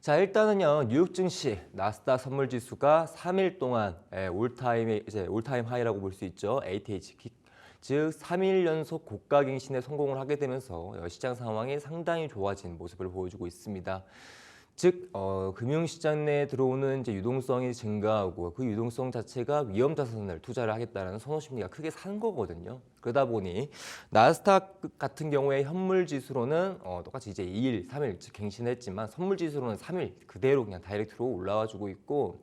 자, 일단은요, 뉴욕 증시 나스닥 선물 지수가 3일 동안 올타임 하이라고 볼 수 있죠. ATH 즉 3일 연속 고가 갱신에 성공을 하게 되면서 시장 상황이 상당히 좋아진 모습을 보여주고 있습니다. 즉 금융시장 내에 들어오는 이제 유동성이 증가하고 그 유동성 자체가 위험 자산을 투자를 하겠다는 선호 심리가 크게 산 거거든요. 그러다 보니 나스닥 같은 경우에 현물 지수로는 똑같이 이제 2일, 3일 즉 갱신했지만 선물 지수로는 3일 그대로 그냥 다이렉트로 올라와 주고 있고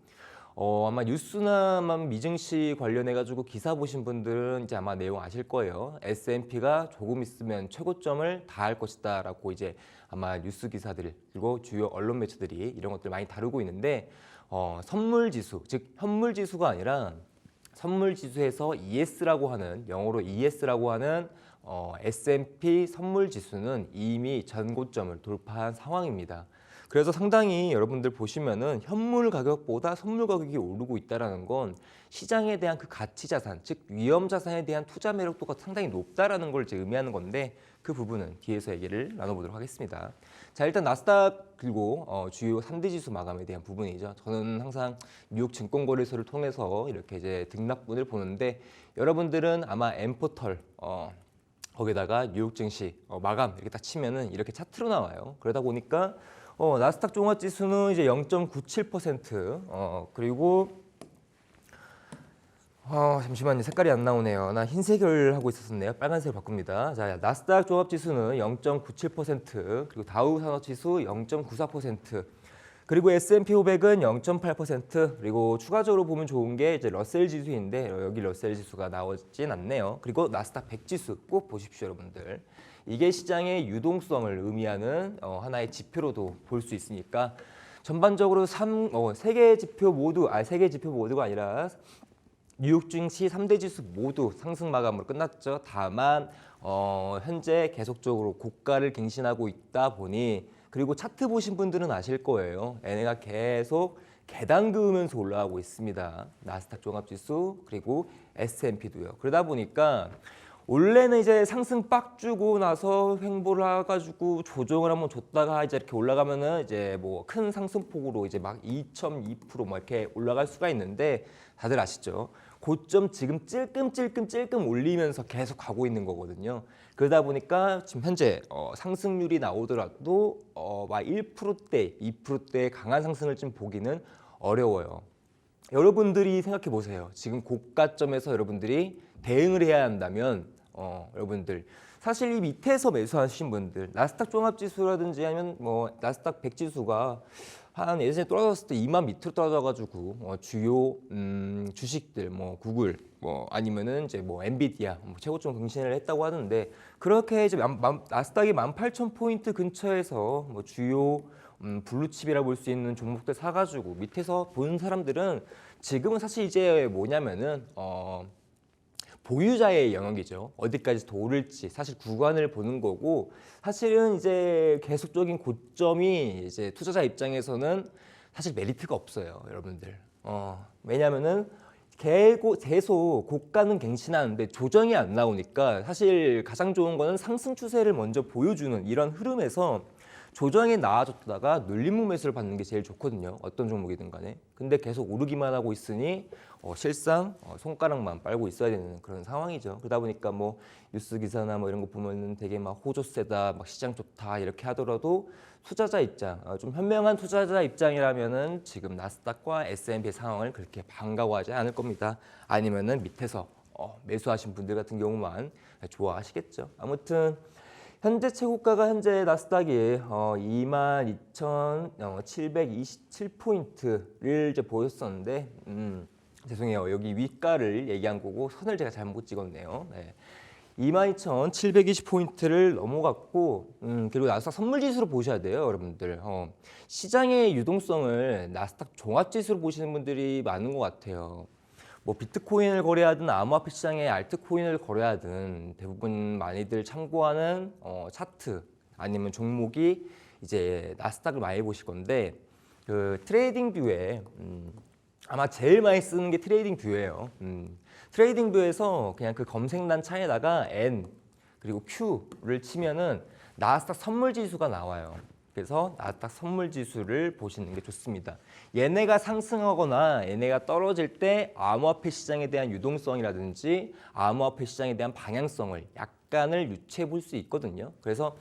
아마 뉴스나만 미증시 관련해가지고 기사 보신 분들은 이제 아마 내용 아실 거예요. S&P가 조금 있으면 최고점을 다할 것이다라고 이제 아마 뉴스 기사들 그리고 주요 언론 매체들이 이런 것들 많이 다루고 있는데 선물 지수 즉 현물 지수가 아니라 선물 지수에서 ES라고 하는 영어로 ES라고 하는 S&P 선물 지수는 이미 전고점을 돌파한 상황입니다. 그래서 상당히 여러분들 보시면은 현물 가격보다 선물 가격이 오르고 있다는 건 시장에 대한 그 가치 자산, 즉 위험 자산에 대한 투자 매력도가 상당히 높다라는 걸 의미하는 건데 그 부분은 뒤에서 얘기를 나눠보도록 하겠습니다. 자, 일단 나스닥 그리고 주요 3대 지수 마감에 대한 부분이죠. 저는 항상 뉴욕 증권거래소를 통해서 이렇게 이제 등락분을 보는데 여러분들은 아마 엠포털 거기다가 뉴욕 증시 마감 이렇게 딱 치면은 이렇게 차트로 나와요. 그러다 보니까 나스닥 종합지수는 이제 0.97%, 그리고 잠시만요. 색깔이 안 나오네요. 나 흰색을 하고 있었네요. 빨간색을 바꿉니다. 자, 나스닥 종합지수는 0.97%, 그리고 다우 산업지수 0.94%, 그리고 S&P 500은 0.8%, 그리고 추가적으로 보면 좋은 게 이제 러셀 지수인데 여기 러셀 지수가 나오진 않네요. 그리고 나스닥 100 지수 꼭 보십시오, 여러분들. 이게 시장의 유동성을 의미하는 하나의 지표로도 볼 수 있으니까 전반적으로 세 개 지표 모두가 아니라 뉴욕 증시 3대 지수 모두 상승 마감으로 끝났죠. 다만 현재 계속적으로 고가를 갱신하고 있다 보니 그리고 차트 보신 분들은 아실 거예요. 얘네가 계속 계단 그으면서 올라가고 있습니다. 나스닥 종합지수 그리고 S&P도요. 그러다 보니까 원래는 이제 상승 빡 주고 나서 횡보를 해가지고 조정을 한번 줬다가 이제 이렇게 올라가면은 이제 뭐 큰 상승폭으로 이제 막 2.2%뭐 이렇게 올라갈 수가 있는데 다들 아시죠? 고점 지금 찔끔 올리면서 계속 가고 있는 거거든요. 그러다 보니까 지금 현재 상승률이 나오더라도 막 1%대, 2%대의 강한 상승을 좀 보기는 어려워요. 여러분들이 생각해 보세요. 지금 고가점에서 여러분들이 대응을 해야 한다면 여러분들 사실 이 밑에서 매수하신 분들 나스닥 종합지수라든지 아니면 뭐 나스닥 100 지수가 한 예전에 떨어졌을 때 2만 밑으로 떨어져가지고 주요 주식들 뭐 구글 뭐 아니면은 이제 뭐 엔비디아 최고점更신을 했다고 하는데 그렇게 이제 나스닥이 18,000포인트 근처에서 뭐 주요 블루칩이라 볼 수 있는 종목들 사가지고 밑에서 본 사람들은 지금은 사실 이제 뭐냐면은 보유자의 영역이죠. 어디까지 더 오를지 사실 구간을 보는 거고 사실은 이제 계속적인 고점이 이제 투자자 입장에서는 사실 메리트가 없어요, 여러분들. 왜냐면은 계속 고가는 갱신하는데 조정이 안 나오니까 사실 가장 좋은 거는 상승 추세를 먼저 보여주는 이런 흐름에서 조정이 나아졌다가 눌림목 매수를 받는 게 제일 좋거든요. 어떤 종목이든 간에. 근데 계속 오르기만 하고 있으니 실상 손가락만 빨고 있어야 되는 그런 상황이죠. 그러다 보니까 뭐 뉴스 기사나 뭐 이런 거 보면은 되게 막 호조 세다, 막 시장 좋다 이렇게 하더라도 투자자 입장, 좀 현명한 투자자 입장이라면은 지금 나스닥과 S&P 상황을 그렇게 반가워하지 않을 겁니다. 아니면은 밑에서 매수하신 분들 같은 경우만 좋아하시겠죠. 아무튼 현재 최고가가 현재 나스닥이 22,727포인트를 이제 보였었는데 죄송해요. 여기 위가를 얘기한 거고 선을 제가 잘못 찍었네요. 네. 22,720포인트를 넘어갔고 그리고 나스닥 선물지수로 보셔야 돼요, 여러분들. 시장의 유동성을 나스닥 종합지수로 보시는 분들이 많은 것 같아요. 뭐 비트코인을 거래하든 암호화폐 시장의 알트코인을 거래하든 대부분 많이들 참고하는 차트 아니면 종목이 이제 나스닥을 많이 보실 건데 그 트레이딩 뷰에 아마 제일 많이 쓰는 게 트레이딩 뷰예요. 트레이딩 뷰에서 그냥 그 검색란 창에다가 N 그리고 Q를 치면은 나스닥 선물 지수가 나와요. 그래서 나스닥 선물 지수를 보시는 게 좋습니다. 얘네가 상승하거나 얘네가 떨어질 때 암호화폐 시장에 대한 유동성이라든지 암호화폐 시장에 대한 방향성을 약간을 유추해 볼 수 있거든요. 그래서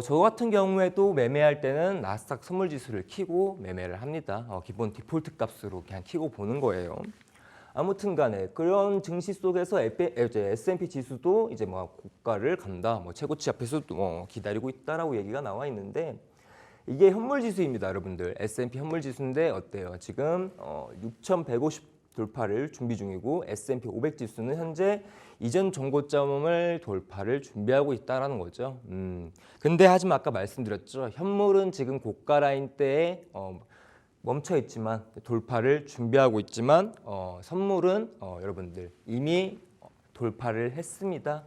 저 같은 경우에도 매매할 때는 나스닥 선물 지수를 키고 매매를 합니다. 기본 디폴트 값으로 그냥 키고 보는 거예요. 아무튼 간에 그런 증시 속에서 S&P 지수도 이제 뭐 고가를 간다, 뭐 최고치 앞에서 기다리고 있다라고 얘기가 나와 있는데 이게 현물 지수입니다, 여러분들. S&P 현물 지수인데 어때요? 지금 6,150 돌파를 준비 중이고 S&P 500 지수는 현재 이전 정고점을 돌파를 준비하고 있다라는 거죠. 근데 하지만 아까 말씀드렸죠. 현물은 지금 고가 라인대에 멈춰 있지만 돌파를 준비하고 있지만 선물은 여러분들 이미 돌파를 했습니다.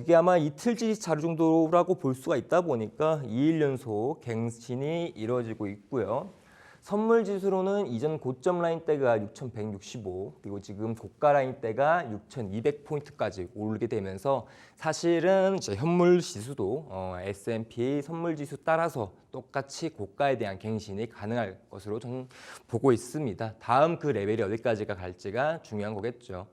이게 아마 이틀치 자료 정도라고 볼 수가 있다 보니까 2일 연속 갱신이 이루어지고 있고요. 선물 지수로는 이전 고점 라인대가 6,165 그리고 지금 고가 라인대가 6,200포인트까지 오르게 되면서 사실은 이제 현물 지수도 S&P 선물 지수 따라서 똑같이 고가에 대한 갱신이 가능할 것으로 저는 보고 있습니다. 다음 그 레벨이 어디까지가 갈지가 중요한 거겠죠.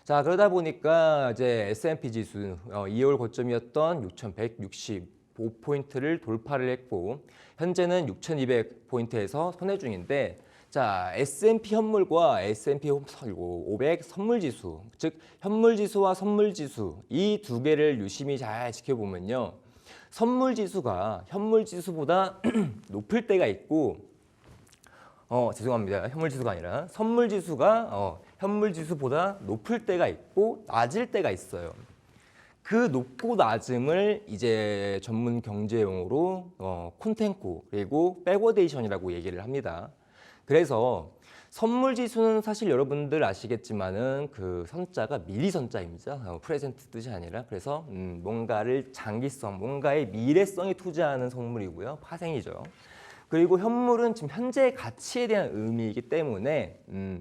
자, 그러다 보니까 이제 S&P 지수 2월 고점이었던 6,165포인트를 돌파를 했고 현재는 6,200포인트에서 손해 중인데 자, S&P 현물과 S&P 500 선물 지수, 즉 현물 지수와 선물 지수 이 두 개를 유심히 잘 지켜보면요. 선물 지수가 현물 지수보다 높을 때가 있고 죄송합니다. 현물 지수가 아니라 선물 지수가 현물 지수보다 높을 때가 있고 낮을 때가 있어요. 그 높고 낮음을 이제 전문 경제 용어로 콘텐코 그리고 백워데이션이라고 얘기를 합니다. 그래서 선물 지수는 사실 여러분들 아시겠지만은 그 선자가 미리 선자입니다. 프레젠트 뜻이 아니라 그래서 뭔가를 장기성, 뭔가의 미래성에 투자하는 선물이고요. 파생이죠. 그리고 현물은 지금 현재 가치에 대한 의미이기 때문에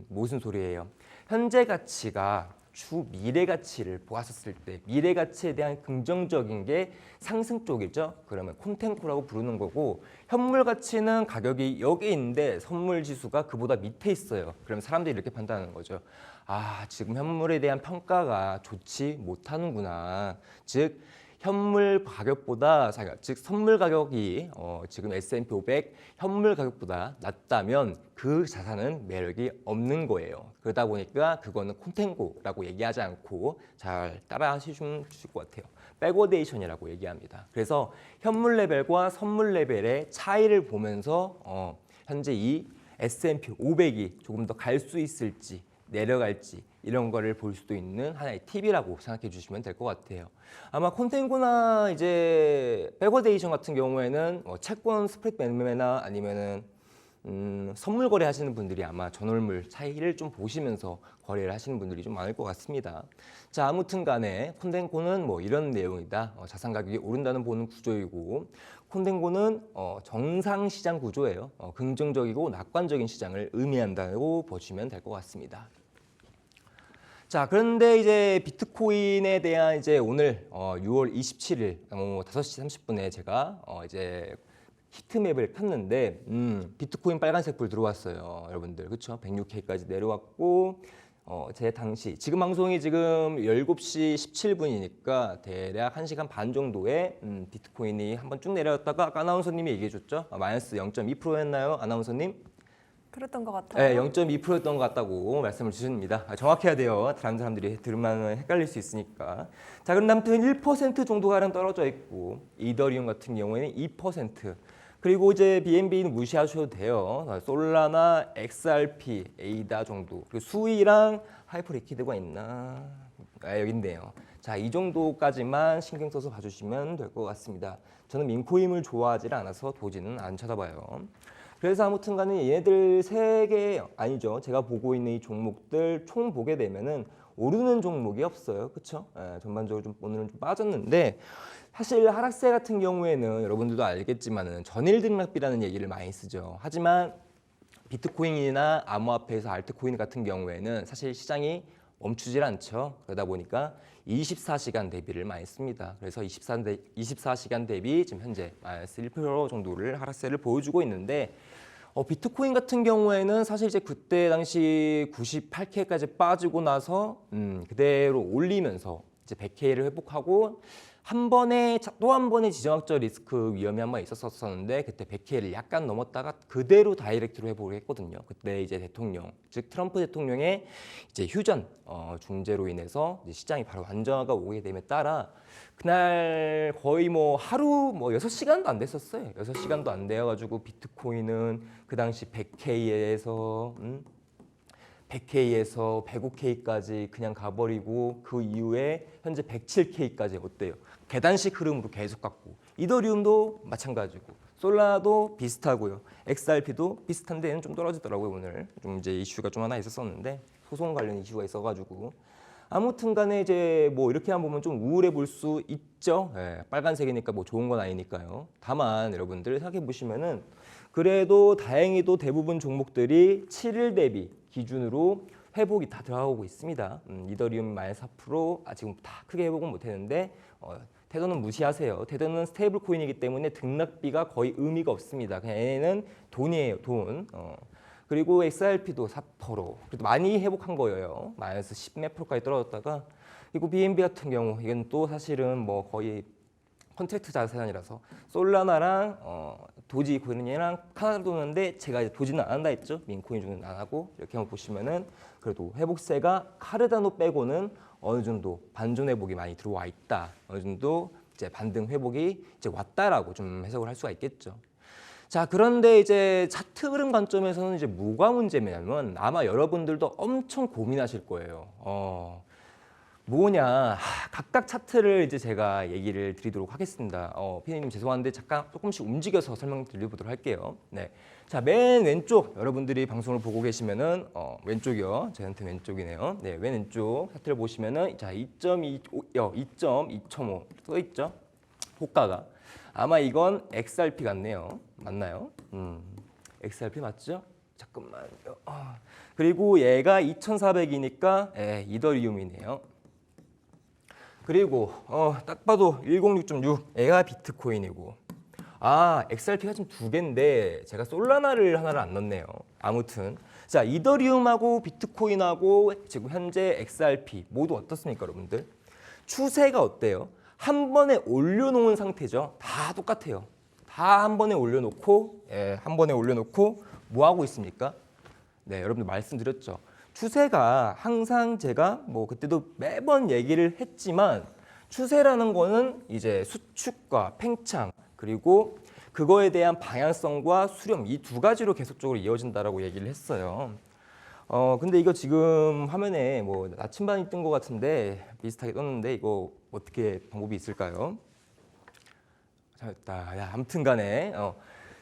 무슨 소리예요? 현재 가치가 주 미래 가치를 보았었을 때 미래 가치에 대한 긍정적인 게 상승 쪽이죠. 그러면 콘텐코라고 부르는 거고 현물 가치는 가격이 여기 있는데 선물 지수가 그보다 밑에 있어요. 그러면 사람들이 이렇게 판단하는 거죠. 아, 지금 현물에 대한 평가가 좋지 못하는구나. 즉 현물 가격보다 즉 선물 가격이 지금 S&P 500 현물 가격보다 낮다면 그 자산은 매력이 없는 거예요. 그러다 보니까 그거는 콘텐고라고 얘기하지 않고 잘 따라 하시면 주실 것 같아요. 백워데이션이라고 얘기합니다. 그래서 현물 레벨과 선물 레벨의 차이를 보면서 현재 이 S&P 500이 조금 더 갈 수 있을지 내려갈지 이런 거를 볼 수도 있는 하나의 팁이라고 생각해 주시면 될 것 같아요. 아마 콘텐고나 이제 백워데이션 같은 경우에는 채권 스프레드 매매나 아니면은 선물 거래 하시는 분들이 아마 전월물 차이를 좀 보시면서 거래를 하시는 분들이 좀 많을 것 같습니다. 자, 아무튼 간에 콘텐고는 뭐 이런 내용이다. 자산 가격이 오른다는 보는 구조이고 콘텐고는 정상 시장 구조예요. 긍정적이고 낙관적인 시장을 의미한다고 보시면 될 것 같습니다. 자, 그런데 이제 비트코인에 대한 이제 오늘 6월 27일 5시 30분에 제가 이제 히트맵을 폈는데 비트코인 빨간색 불 들어왔어요, 여러분들. 그렇죠? 106K까지 내려왔고 제 당시 지금 방송이 지금 17시 17분이니까 대략 1시간 반 정도에 비트코인이 한번 쭉 내려왔다가 아까 아나운서님이 얘기해 줬죠? 마이너스 0.2%였나요, 아나운서님? 그랬던 것 같아요. 네, 0.2%였던 것 같다고 말씀을 주십니다. 정확해야 돼요. 다른 사람들이 들으면 헷갈릴 수 있으니까. 자, 그럼 아무튼 1% 정도 가량 떨어져 있고 이더리움 같은 경우에는 2%. 그리고 이제 BNB는 무시하셔도 돼요. 솔라나 XRP, 에이다 정도. 그리고 수위랑 하이퍼리퀴드가 있나? 여기 있네요. 자, 이 정도까지만 신경 써서 봐주시면 될 것 같습니다. 저는 민코인을 좋아하지 않아서 도지는 안 쳐다봐요. 그래서 아무튼 간에 얘네들 세 개 아니죠. 제가 보고 있는 이 종목들 총 보게 되면은 오르는 종목이 없어요. 그렇죠? 전반적으로 좀 오늘은 좀 빠졌는데 사실 하락세 같은 경우에는 여러분들도 알겠지만은 전일 등락비라는 얘기를 많이 쓰죠. 하지만 비트코인이나 암호화폐에서 알트코인 같은 경우에는 사실 시장이 멈추질 않죠. 그러다 보니까 24시간 대비를 많이 씁니다. 그래서 24시간 대비 지금 현재 마이너스 1% 정도를 하락세를 보여주고 있는데 비트코인 같은 경우에는 사실 이제 그때 당시 98K까지 빠지고 나서 그대로 올리면서 이제 100K를 회복하고 또 한 번의 지정학적 리스크 위험이 한 번 있었었는데 그때 100K를 약간 넘었다가 그대로 다이렉트로 회복을 했거든요. 그때 이제 대통령, 즉 트럼프 대통령의 이제 휴전 중재로 인해서 이제 시장이 바로 안정화가 오게 됨에 따라 그날 거의 뭐 하루 6시간도 안 됐었어요. 6시간도 안 되어가지고 비트코인은 그 당시 100K에서 105K까지 그냥 가버리고 그 이후에 현재 107K까지 어때요? 계단식 흐름으로 계속 갔고 이더리움도 마찬가지고 솔라도 비슷하고요. XRP도 비슷한데 얘는 좀 떨어지더라고요. 오늘 좀 이제 이슈가 좀 하나 있었었는데 소송 관련 이슈가 있어가지고 아무튼 간에 이제 뭐 이렇게만 보면 좀 우울해 볼 수 있죠. 예, 빨간색이니까 뭐 좋은 건 아니니까요. 다만 여러분들 생각해 보시면은 그래도 다행히도 대부분 종목들이 7일 대비 기준으로 회복이 다 들어가고 있습니다. 이더리움 마이너스 4% 아직은 다 크게 회복은 못했는데 테더는 무시하세요. 테더는 스테이블 코인이기 때문에 등락비가 거의 의미가 없습니다. 그냥 얘는 돈이에요, 돈. 그리고 XRP도 4%. 그래도 많이 회복한 거예요. 마이너스 10몇 %까지 떨어졌다가 그리고 BNB 같은 경우 이건 또 사실은 뭐 거의 컨트랙트 자산이라서 솔라나랑 도지 코인이랑 카나다도는데 제가 이제 도지는 안 한다 했죠. 민코인 중에는 안 하고 이렇게 한번 보시면은 그래도 회복세가 카르다노 빼고는 어느 정도 반전 회복이 많이 들어와 있다. 어느 정도 이제 반등 회복이 이제 왔다라고 좀 해석을 할 수가 있겠죠. 자, 그런데 이제 차트 흐름 관점에서는 이제 뭐가 문제냐면 아마 여러분들도 엄청 고민하실 거예요. 뭐냐, 각각 차트를 이제 제가 얘기를 드리도록 하겠습니다. 피디님 죄송한데 잠깐 조금씩 움직여서 설명드려보도록 할게요. 네, 자, 맨 왼쪽 여러분들이 방송을 보고 계시면은 왼쪽이요, 저한테 왼쪽이네요. 네, 맨 왼쪽 차트를 보시면은 자 2.25 써 있죠. 호가가 아마 이건 XRP 같네요. 맞나요? XRP 맞죠? 잠깐만요. 그리고 얘가 2,400이니까 이더리움이네요. 그리고 딱 봐도 106.6 얘가 비트코인이고 XRP가 지금 두 개인데 제가 솔라나를 하나를 안 넣었네요. 아무튼 자 이더리움하고 비트코인하고 지금 현재 XRP 모두 어떻습니까 여러분들? 추세가 어때요? 한 번에 올려놓은 상태죠. 다 똑같아요. 다 한 번에 올려놓고 한 번에 올려놓고 뭐 하고 있습니까? 네, 여러분들 말씀드렸죠. 추세가 항상 제가 뭐 그때도 매번 얘기를 했지만 추세라는 거는 이제 수축과 팽창 그리고 그거에 대한 방향성과 수렴 이 두 가지로 계속적으로 이어진다라고 얘기를 했어요. 근데 이거 지금 화면에 뭐 나침반이 뜬 것 같은데 비슷하게 떴는데 이거 어떻게 방법이 있을까요? 잘했다. 야, 아무튼간에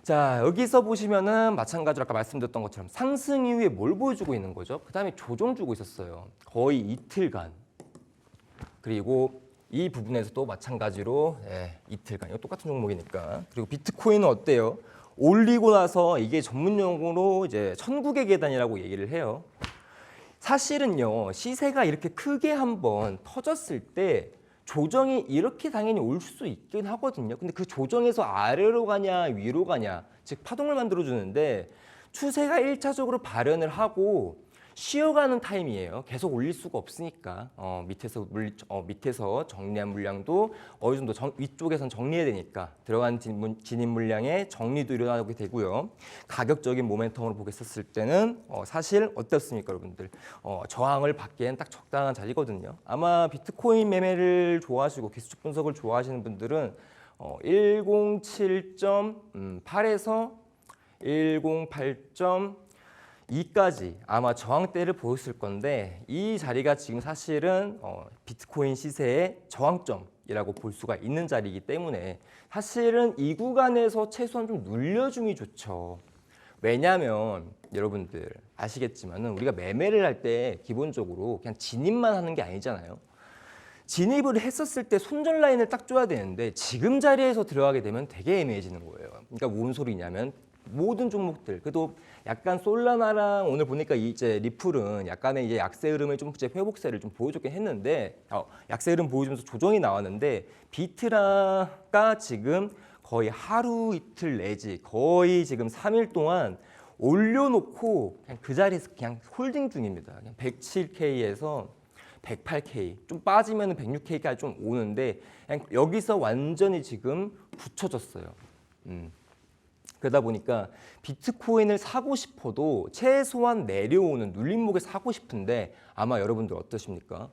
자 여기서 보시면은 마찬가지로 아까 말씀드렸던 것처럼 상승 이후에 뭘 보여주고 있는 거죠? 그 다음에 조정 주고 있었어요. 거의 이틀간. 그리고 이 부분에서도 마찬가지로 이틀간. 이거 똑같은 종목이니까. 그리고 비트코인은 어때요? 올리고 나서 이게 전문 용어로 이제 천국의 계단이라고 얘기를 해요. 사실은요 시세가 이렇게 크게 한번 터졌을 때 조정이 이렇게 당연히 올 수 있긴 하거든요. 근데 그 조정에서 아래로 가냐 위로 가냐 즉 파동을 만들어 주는데 추세가 1차적으로 발현을 하고 쉬어가는 타임이에요. 계속 올릴 수가 없으니까 밑에서 정리한 물량도 어느 정도 위쪽에선 정리해야 되니까 들어간 진입 물량의 정리도 일어나게 되고요. 가격적인 모멘텀으로 보겠었을 때는 사실 어떻습니까 여러분들? 저항을 받기엔 딱 적당한 자리거든요. 아마 비트코인 매매를 좋아하시고 기술적 분석을 좋아하시는 분들은 107.8에서 108.2까지 아마 저항대를 보였을 건데 이 자리가 지금 사실은 비트코인 시세의 저항점이라고 볼 수가 있는 자리이기 때문에 사실은 이 구간에서 최소한 좀 눌려줌이 좋죠. 왜냐하면 여러분들 아시겠지만 우리가 매매를 할 때 기본적으로 그냥 진입만 하는 게 아니잖아요. 진입을 했었을 때 손절 라인을 딱 줘야 되는데 지금 자리에서 들어가게 되면 되게 애매해지는 거예요. 그러니까 뭔 소리냐면 모든 종목들. 그래도 약간 솔라나랑 오늘 보니까 이제 리플은 약간의 이제 약세 흐름을 좀 이제 회복세를 좀 보여줬긴 했는데 약세 흐름 보여주면서 조정이 나왔는데 비트라가 지금 거의 하루 이틀 내지 거의 지금 3일 동안 올려놓고 그냥 그 자리에서 그냥 홀딩 중입니다. 그냥 107K에서 108K 좀 빠지면 106K까지 좀 오는데 그냥 여기서 완전히 지금 붙여졌어요. 그러다 보니까 비트코인을 사고 싶어도 최소한 내려오는 눌림목에 사고 싶은데 아마 여러분들 어떠십니까?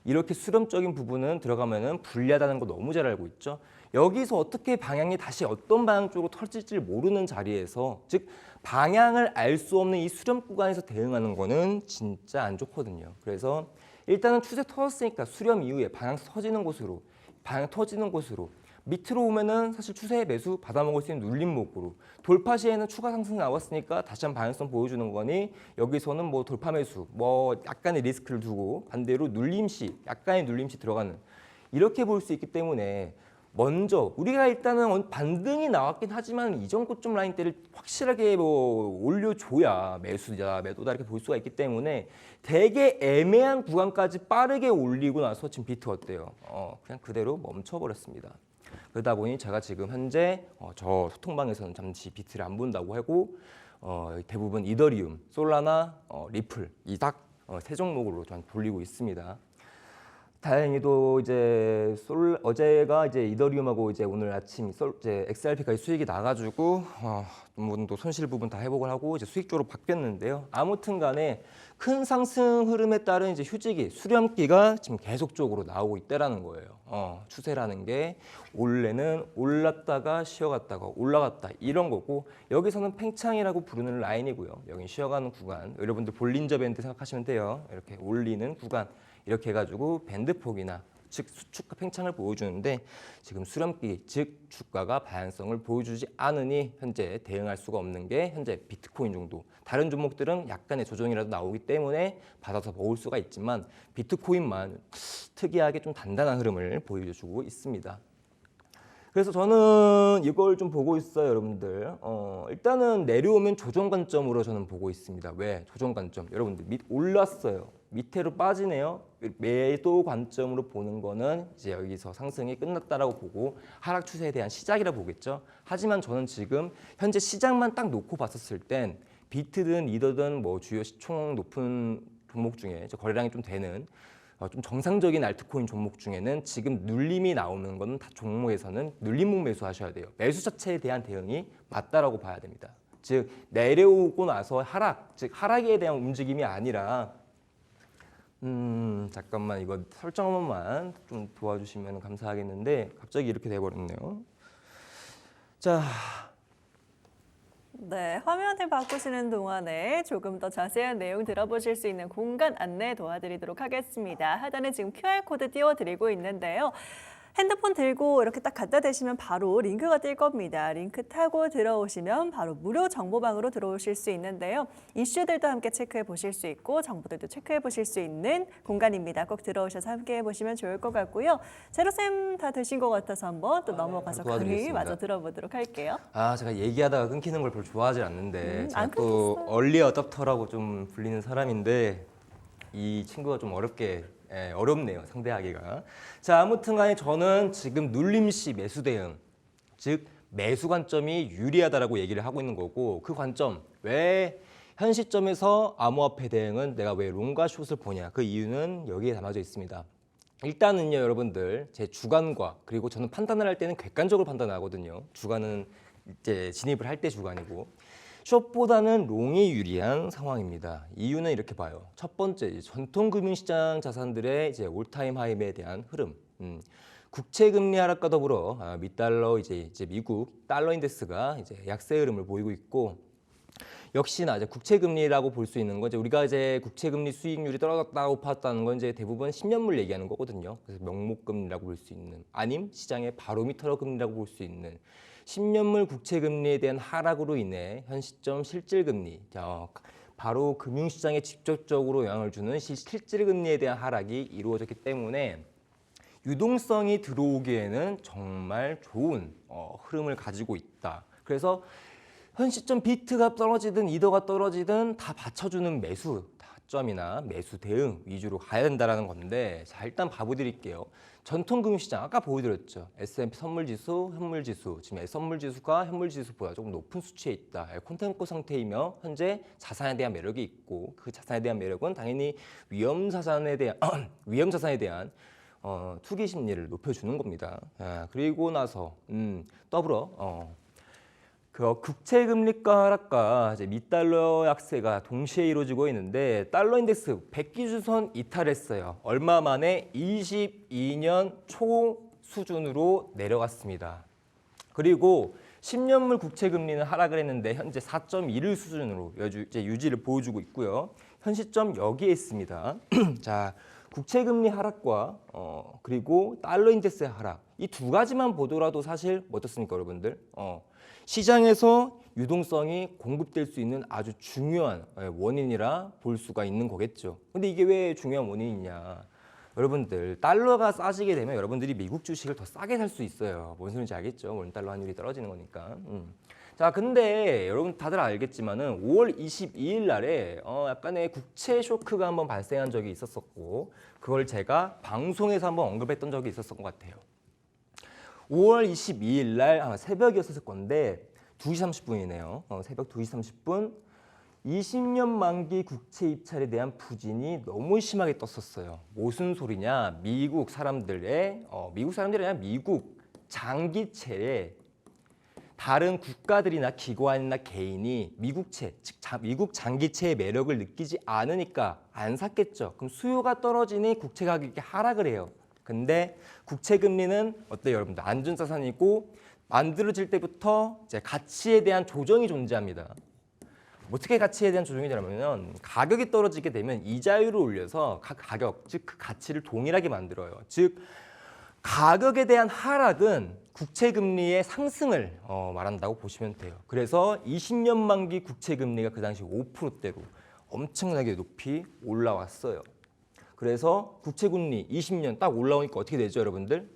이렇게 수렴적인 부분은 들어가면은 불리하다는 거 너무 잘 알고 있죠. 여기서 어떻게 방향이 다시 어떤 방향 쪽으로 터질지 모르는 자리에서 즉 방향을 알 수 없는 이 수렴 구간에서 대응하는 거는 진짜 안 좋거든요. 그래서 일단은 추세 터졌으니까 수렴 이후에 방향 터지는 곳으로 밑으로 오면은 사실 추세의 매수 받아먹을 수 있는 눌림목으로 돌파 시에는 추가 상승 나왔으니까 다시 한번 방향성 보여주는 거니 여기서는 뭐 돌파 매수 뭐 약간의 리스크를 두고 반대로 눌림시 약간의 눌림시 들어가는 이렇게 볼 수 있기 때문에 먼저 우리가 일단은 반등이 나왔긴 하지만 이전 고점 라인대를 확실하게 뭐 올려줘야 매수자 매도다 이렇게 볼 수가 있기 때문에 되게 애매한 구간까지 빠르게 올리고 나서 지금 비트 어때요? 그냥 그대로 멈춰버렸습니다. 그러다 보니 제가 지금 현재 저 소통방에서는 잠시 비트를 안 본다고 하고 대부분 이더리움, 솔라나, 리플 이 딱 세 종목으로 전 돌리고 있습니다. 다행히도 이제 어제가 이제 이더리움하고 이제 오늘 아침 이제 XRP까지 수익이 나가지고 부분도 손실 부분 다 회복을 하고 이제 수익 쪽으로 바뀌었는데요. 아무튼간에 큰 상승 흐름에 따른 이제 휴지기 수렴기가 지금 계속적으로 나오고 있다라는 거예요. 추세라는 게 원래는 올랐다가 쉬어갔다가 올라갔다 이런 거고 여기서는 팽창이라고 부르는 라인이고요. 여기 쉬어가는 구간 여러분들 볼린저 밴드 생각하시면 돼요. 이렇게 올리는 구간. 이렇게 해가지고 밴드폭이나 즉 수축과 팽창을 보여주는데 지금 수렴기 즉 주가가 방향성을 보여주지 않으니 현재 대응할 수가 없는 게 현재 비트코인 정도. 다른 종목들은 약간의 조정이라도 나오기 때문에 받아서 먹을 수가 있지만 비트코인만 특이하게 좀 단단한 흐름을 보여주고 있습니다. 그래서 저는 이걸 좀 보고 있어요, 여러분들. 일단은 내려오면 조정 관점으로 저는 보고 있습니다. 왜? 조정 관점. 여러분들 올랐어요. 밑으로 빠지네요. 매도 관점으로 보는 거는 이제 여기서 상승이 끝났다라고 보고 하락 추세에 대한 시작이라 보겠죠. 하지만 저는 지금 현재 시장만 딱 놓고 봤었을 땐 비트든 이더든 뭐 주요 시총 높은 종목 중에 거래량이 좀 되는 좀 정상적인 알트코인 종목 중에는 지금 눌림이 나오는 건 다 종목에서는 눌림목 매수하셔야 돼요. 매수 자체에 대한 대응이 맞다라고 봐야 됩니다. 즉 내려오고 나서 하락, 즉 하락에 대한 움직임이 아니라 잠깐만 이거 설정 한 번만 좀 도와주시면 감사하겠는데 갑자기 이렇게 돼버렸네요. 자. 네, 화면을 바꾸시는 동안에 조금 더 자세한 내용 들어보실 수 있는 공간 안내 도와드리도록 하겠습니다. 하단에 지금 QR코드 띄워드리고 있는데요. 핸드폰 들고 이렇게 딱 갖다 대시면 바로 링크가 뜰 겁니다. 링크 타고 들어오시면 바로 무료 정보방으로 들어오실 수 있는데요. 이슈들도 함께 체크해 보실 수 있고 정보들도 체크해 보실 수 있는 공간입니다. 꼭 들어오셔서 함께 해보시면 좋을 것 같고요. 제로쌤 다 되신 것 같아서 한번 또 넘어가서 강의 마저 들어보도록 할게요. 제가 얘기하다가 끊기는 걸 별로 좋아하지 않는데 제가 또 얼리 어댑터라고 좀 불리는 사람인데 이 친구가 좀 어렵네요, 상대하기가. 자, 아무튼 간에 저는 지금 눌림시 매수 대응, 즉 매수 관점이 유리하다라고 얘기를 하고 있는 거고 그 관점, 왜 현 시점에서 암호화폐 대응은 내가 왜 롱과 숏을 보냐 그 이유는 여기에 담아져 있습니다. 일단은요, 여러분들 제 주관과 그리고 저는 판단을 할 때는 객관적으로 판단하거든요. 주관은 이제 진입을 할 때 주관이고 숏보다는 롱이 유리한 상황입니다. 이유는 이렇게 봐요. 첫 번째, 전통 금융시장 자산들의 이제 올타임 하이에 대한 흐름. 국채 금리 하락과 더불어 미달러 이제 미국 달러 인덱스가 이제 약세 흐름을 보이고 있고 역시나 이제 국채 금리라고 볼 수 있는 건 이제 우리가 이제 국채 금리 수익률이 떨어졌다고 봤다는 건 이제 대부분 10년물 얘기하는 거거든요. 그래서 명목 금리라고 볼 수 있는 아님 시장의 바로미터 금리라고 볼 수 있는 10년물 국채 금리에 대한 하락으로 인해 현 시점 실질 금리 바로 금융시장에 직접적으로 영향을 주는 실질 금리에 대한 하락이 이루어졌기 때문에 유동성이 들어오기에는 정말 좋은 흐름을 가지고 있다. 그래서 현 시점 비트가 떨어지든 이더가 떨어지든 다 받쳐주는 매수 타점이나 매수 대응 위주로 가야 된다는 건데, 자 일단 봐드릴게요. 전통금융시장 아까 보여드렸죠. S&P 선물지수, 현물지수. 지금 선물지수가 현물지수보다 조금 높은 수치에 있다. 콘텐츠 상태이며 현재 자산에 대한 매력이 있고, 그 자산에 대한 매력은 당연히 위험자산에 대한 투기 심리를 높여주는 겁니다. 그리고 나서 더불어 그 국채 금리가 하락과 이제 미달러 약세가 동시에 이루어지고 있는데, 달러 인덱스 100기준선 이탈했어요. 얼마 만에 22년 초 수준으로 내려갔습니다. 그리고 10년물 국채 금리는 하락을 했는데 현재 4.1 수준으로 이제 유지를 보여주고 있고요. 현 시점 여기에 있습니다. 자, 국채 금리 하락과 그리고 달러 인덱스의 하락, 이 두 가지만 보더라도 사실 어떻습니까, 여러분들? 시장에서 유동성이 공급될 수 있는 아주 중요한 원인이라 볼 수가 있는 거겠죠. 근데 이게 왜 중요한 원인이냐? 여러분들 달러가 싸지게 되면 여러분들이 미국 주식을 더 싸게 살 수 있어요. 뭔 소리인지 알겠죠? 원 달러 환율이 떨어지는 거니까. 자, 근데 여러분 다들 알겠지만은 5월 22일 날에 약간의 국채 쇼크가 한번 발생한 적이 있었었고, 그걸 제가 방송에서 한번 언급했던 적이 있었을 것 같아요. 5월 22일 날 아마 새벽이었을 건데 2시 30분이네요. 새벽 2시 30분 20년 만기 국채 입찰에 대한 부진이 너무 심하게 떴었어요. 무슨 소리냐? 미국 사람들이 아니라 미국 장기채에 다른 국가들이나 기관이나 개인이 미국채, 즉 미국 장기채의 매력을 느끼지 않으니까 안 샀겠죠. 그럼 수요가 떨어지니 국채 가격이 하락을 해요. 근데 국채 금리는 어때요, 여러분들? 안전자산이고 만들어질 때부터 이제 가치에 대한 조정이 존재합니다. 어떻게 가치에 대한 조정이 되냐면, 가격이 떨어지게 되면 이자율을 올려서 가격, 즉 그 가치를 동일하게 만들어요. 즉 가격에 대한 하락은 국채 금리의 상승을 말한다고 보시면 돼요. 그래서 20년 만기 국채 금리가 그 당시 5%대로 엄청나게 높이 올라왔어요. 그래서 국채 금리 20년 딱 올라오니까 어떻게 되죠, 여러분들?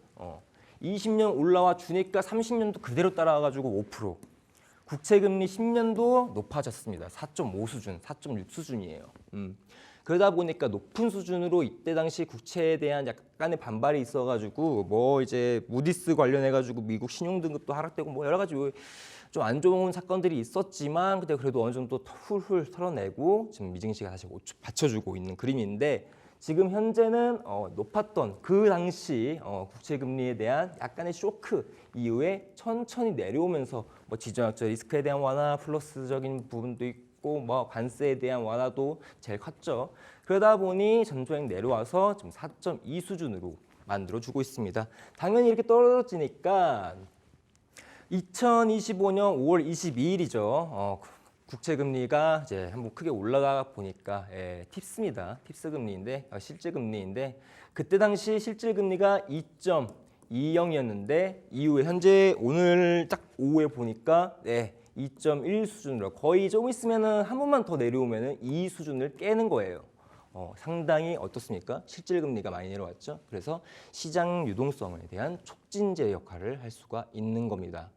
20년 올라와 주니까 30년도 그대로 따라와가지고 5%. 국채 금리 10년도 높아졌습니다. 4.5 수준, 4.6 수준이에요. 그러다 보니까 높은 수준으로 이때 당시 국채에 대한 약간의 반발이 있어가지고 뭐 이제 무디스 관련해가지고 미국 신용 등급도 하락되고 뭐 여러 가지 좀 안 좋은 사건들이 있었지만, 근데 그래도 어느 정도 훌훌 털어내고 지금 미증시가 다시 받쳐주고 있는 그림인데, 지금 현재는 높았던 그 당시 국채 금리에 대한 약간의 쇼크 이후에 천천히 내려오면서 뭐 지정학적 리스크에 대한 완화, 플러스적인 부분도 있고 뭐 관세에 대한 완화도 제일 컸죠. 그러다 보니 전조액 내려와서 지금 4.2 수준으로 만들어주고 있습니다. 당연히 이렇게 떨어지니까 2025년 5월 22일이죠. 국채 금리가 이제 한번 크게 올라가 보니까 팁스입니다. 팁스 금리인데 실제 금리인데, 그때 당시 실질 금리가 2.20이었는데 이후에 현재 오늘 딱 오후에 보니까 2.1 수준으로 거의 조금 있으면은 한 번만 더 내려오면은 이 수준을 깨는 거예요. 상당히 어떻습니까? 실질 금리가 많이 내려왔죠. 그래서 시장 유동성에 대한 촉진제 역할을 할 수가 있는 겁니다.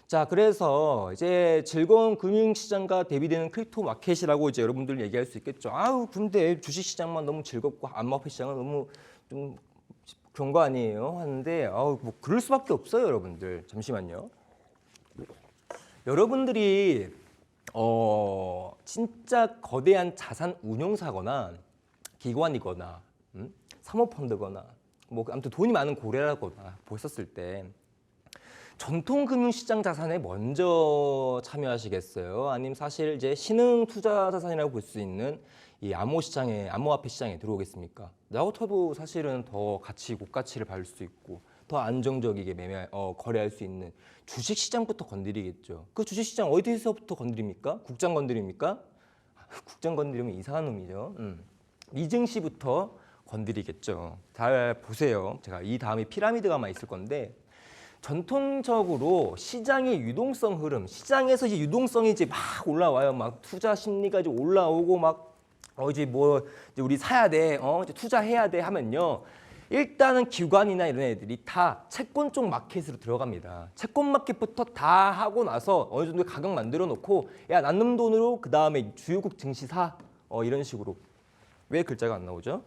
자, 그래서 이제 즐거운 금융시장과 대비되는 크립토 마켓이라고 이제 여러분들 얘기할 수 있겠죠. 아우, 근데 주식시장만 너무 즐겁고 암호화폐 시장은 너무 좀 그런 거 아니에요? 하는데 뭐 그럴 수밖에 없어요, 여러분들. 잠시만요. 여러분들이 진짜 거대한 자산 운용사거나 기관이거나 사모펀드거나 뭐 아무튼 돈이 많은 고래라거나 보셨을 때 전통 금융시장 자산에 먼저 참여하시겠어요? 아니면 사실 이제 신흥 투자 자산이라고 볼 수 있는 이 암호화폐 시장에 들어오겠습니까? 나 같아도 사실은 더 고가치를 받을 수 있고 더 안정적이게 거래할 수 있는 주식 시장부터 건드리겠죠. 그 주식 시장 어디서부터 건드립니까? 국장 건드립니까? 국장 건드리면 이상한 놈이죠. 미증시부터 건드리겠죠. 잘 보세요. 제가 이 다음에 피라미드가 아마 있을 건데, 전통적으로 시장의 유동성 흐름, 시장에서 이제 유동성이 이제 막 올라와요. 막 투자 심리가 이제 올라오고 막 이제 뭐 이제 우리 사야 돼, 이제 투자해야 돼 하면요. 일단은 기관이나 이런 애들이 다 채권 쪽 마켓으로 들어갑니다. 채권 마켓부터 다 하고 나서 어느 정도 가격 만들어 놓고 야 남는 돈으로 그 다음에 주요국 증시 사 이런 식으로. 왜 글자가 안 나오죠?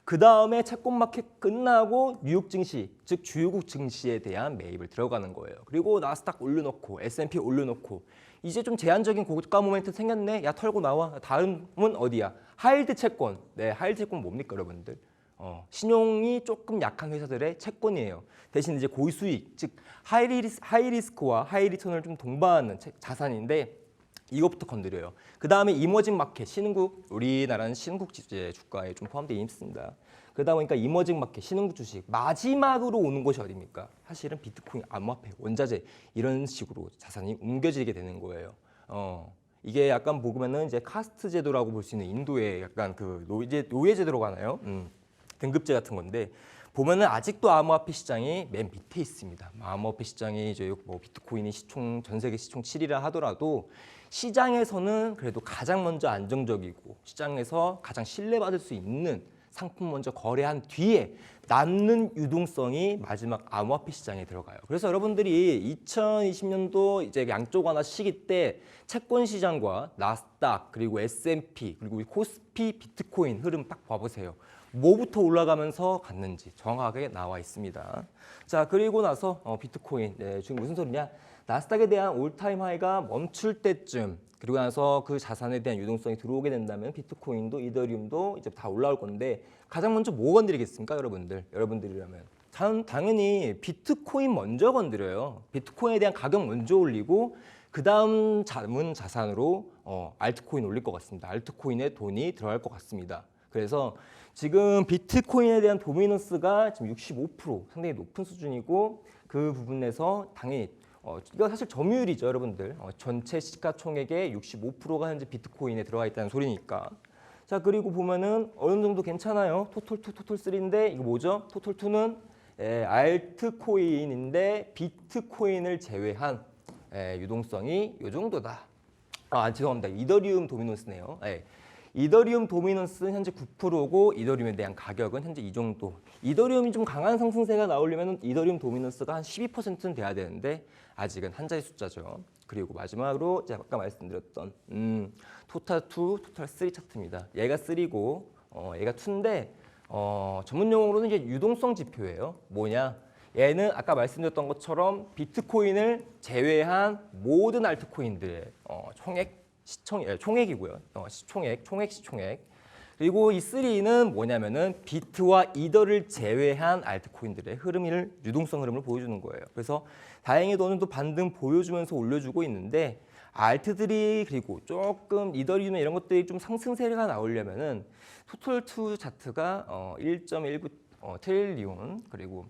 그 다음에 채권 마켓 끝나고 뉴욕 증시, 즉 주요국 증시에 대한 매입을 들어가는 거예요. 그리고 나스닥 올려놓고 S&P 올려놓고 이제 좀 제한적인 고가 모멘트 생겼네. 야 털고 나와. 다음은 어디야? 하이힐드 채권. 네, 하이힐드 채권 뭡니까 여러분들? 신용이 조금 약한 회사들의 채권이에요. 대신 이제 고수익, 즉 하이리스크와 하이리턴을 좀 동반하는 자산인데 이것부터 건드려요. 그 다음에 이머징 마켓, 신흥국, 우리나라는 신흥국 주가에 좀 포함되어 있습니다. 그러다 보니까 이머징 마켓, 신흥국 주식 마지막으로 오는 곳이 어디입니까? 사실은 비트코인, 암호화폐, 원자재 이런 식으로 자산이 옮겨지게 되는 거예요. 이게 약간 보면은 이제 카스트 제도라고 볼 수 있는 인도의 약간 그 노예 제도로 가나요? 등급제 같은 건데 보면은 아직도 암호화폐 시장이 맨 밑에 있습니다. 암호화폐 시장이 이제 뭐 비트코인이 전 세계 시총 7위라 하더라도 시장에서는 그래도 가장 먼저 안정적이고 시장에서 가장 신뢰받을 수 있는 상품 먼저 거래한 뒤에 남는 유동성이 마지막 암호화폐 시장에 들어가요. 그래서 여러분들이 2020년도 이제 양쪽 완화 시기 때 채권 시장과 나스닥 그리고 S&P 그리고 코스피 비트코인 흐름 딱 봐보세요. 뭐부터 올라가면서 갔는지 정확하게 나와 있습니다. 자 그리고 나서 비트코인 지금 무슨 소리냐? 나스닥에 대한 올타임 하이가 멈출 때쯤 그리고 나서 그 자산에 대한 유동성이 들어오게 된다면 비트코인도 이더리움도 이제 다 올라올 건데 가장 먼저 뭐 건드리겠습니까, 여러분들? 여러분들이라면 당연히 비트코인 먼저 건드려요. 비트코인에 대한 가격 먼저 올리고 그 다음 남은 자산으로 알트코인 올릴 것 같습니다. 알트코인에 돈이 들어갈 것 같습니다. 그래서 지금 비트코인에 대한 도미넌스가 지금 65% 상당히 높은 수준이고 그 부분에서 당연히 이거 사실 점유율이죠, 여러분들. 전체 시가총액의 65%가 현재 비트코인에 들어가 있다는 소리니까. 자 그리고 보면은 어느 정도 괜찮아요. 토탈2, 토탈3인데 이거 뭐죠? 토탈2는 알트코인인데 비트코인을 제외한 유동성이 이 정도다. 죄송합니다. 이더리움 도미넌스네요. 이더리움 도미넌스는 현재 9%고 이더리움에 대한 가격은 현재 이 정도. 이더리움이 좀 강한 상승세가 나오려면 이더리움 도미넌스가 한 12%는 돼야 되는데 아직은 한 자리 숫자죠. 그리고 마지막으로 제가 아까 말씀드렸던 토탈2, 토탈3 차트입니다. 얘가 3고 얘가 2인데 전문 용어로는 이제 유동성 지표예요. 뭐냐? 얘는 아까 말씀드렸던 것처럼 비트코인을 제외한 모든 알트코인들의 총액이고요. 시총액. 그리고 이 3는 뭐냐면은 비트와 이더를 제외한 알트코인들의 유동성 흐름을 보여주는 거예요. 그래서 다행히도 어느 정도 반등 보여주면서 올려주고 있는데 알트들이 그리고 조금 이더리움 이런 것들이 좀 상승세가 나오려면은 토탈2 차트가 1.19 트릴리온 그리고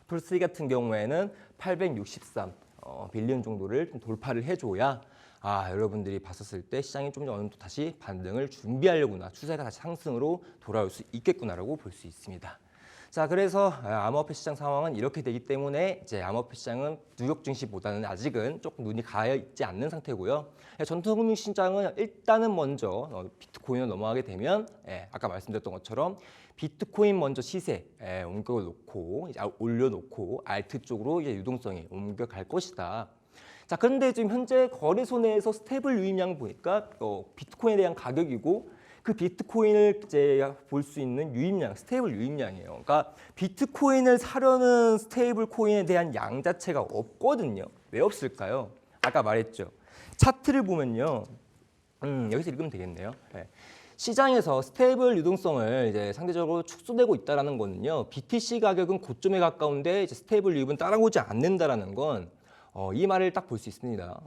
토탈3 같은 경우에는 863 빌리언 정도를 좀 돌파를 해줘야 여러분들이 봤었을 때 시장이 좀 어느 정도 다시 반등을 준비하려구나, 추세가 다시 상승으로 돌아올 수 있겠구나라고 볼 수 있습니다. 자, 그래서 암호화폐 시장 상황은 이렇게 되기 때문에 이제 암호화폐 시장은 뉴욕 증시보다는 아직은 조금 눈이 가여 있지 않는 상태고요. 전통금융 시장은 일단은 먼저 비트코인을 넘어가게 되면 아까 말씀드렸던 것처럼 비트코인 먼저 시세 올려놓고 알트 쪽으로 이제 유동성이 옮겨갈 것이다. 자, 그런데 지금 현재 거래소 내에서 스테이블 유입량 보니까 비트코인에 대한 가격이고 그 비트코인을 이제 볼 수 있는 유입량, 스테이블 유입량이에요. 그러니까 비트코인을 사려는 스테이블 코인에 대한 양 자체가 없거든요. 왜 없을까요? 아까 말했죠. 차트를 보면요. 여기서 읽으면 되겠네요. 시장에서 스테이블 유동성을 이제 상대적으로 축소되고 있다라는 거는요. BTC 가격은 고점에 가까운데 이제 스테이블 유입은 따라오지 않는다라는 건 이 말을 딱 볼 수 있습니다.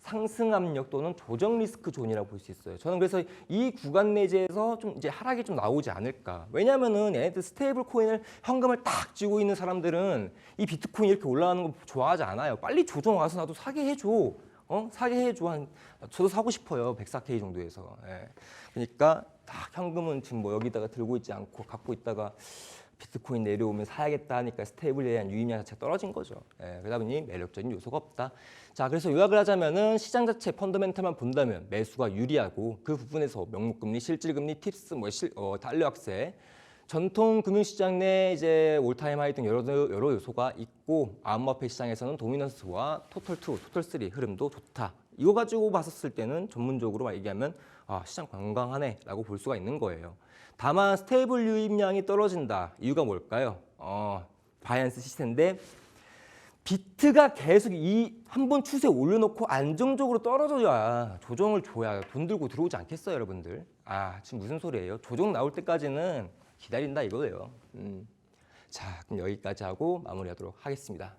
상승 압력 또는 조정 리스크 존이라고 볼 수 있어요. 저는 그래서 이 구간 내지에서 좀 이제 하락이 좀 나오지 않을까. 왜냐면은 얘네들 스테이블 코인을 현금을 딱 쥐고 있는 사람들은 이 비트코인 이렇게 올라가는 거 좋아하지 않아요. 빨리 조정 와서 나도 사게 해줘. 사게 해줘. 저도 사고 싶어요. 104K 정도에서. 그러니까 딱 현금은 지금 뭐 여기다가 들고 있지 않고 갖고 있다가 비트코인 내려오면 사야겠다 하니까 스테이블에 대한 유입량 자체가 떨어진 거죠. 그러다 보니 매력적인 요소가 없다. 자, 그래서 요약을 하자면은 시장 자체 펀더멘탈만 본다면 매수가 유리하고 그 부분에서 명목금리, 실질금리, 팁스, 달러 약세 전통 금융시장 내 이제 올타임 하이 등 여러 요소가 있고 암호화폐 시장에서는 도미넌스와 토털 2, 토털 3 흐름도 좋다. 이거 가지고 봤었을 때는 전문적으로 얘기하면 시장 건강하네라고 볼 수가 있는 거예요. 다만 스테이블 유입량이 떨어진다. 이유가 뭘까요? 바이낸스 시세인데 비트가 계속 이 한 번 추세 올려놓고 안정적으로 떨어져야 조정을 줘야 돈 들고 들어오지 않겠어요, 여러분들? 지금 무슨 소리예요? 조정 나올 때까지는 기다린다 이거예요. 자, 그럼 여기까지 하고 마무리하도록 하겠습니다.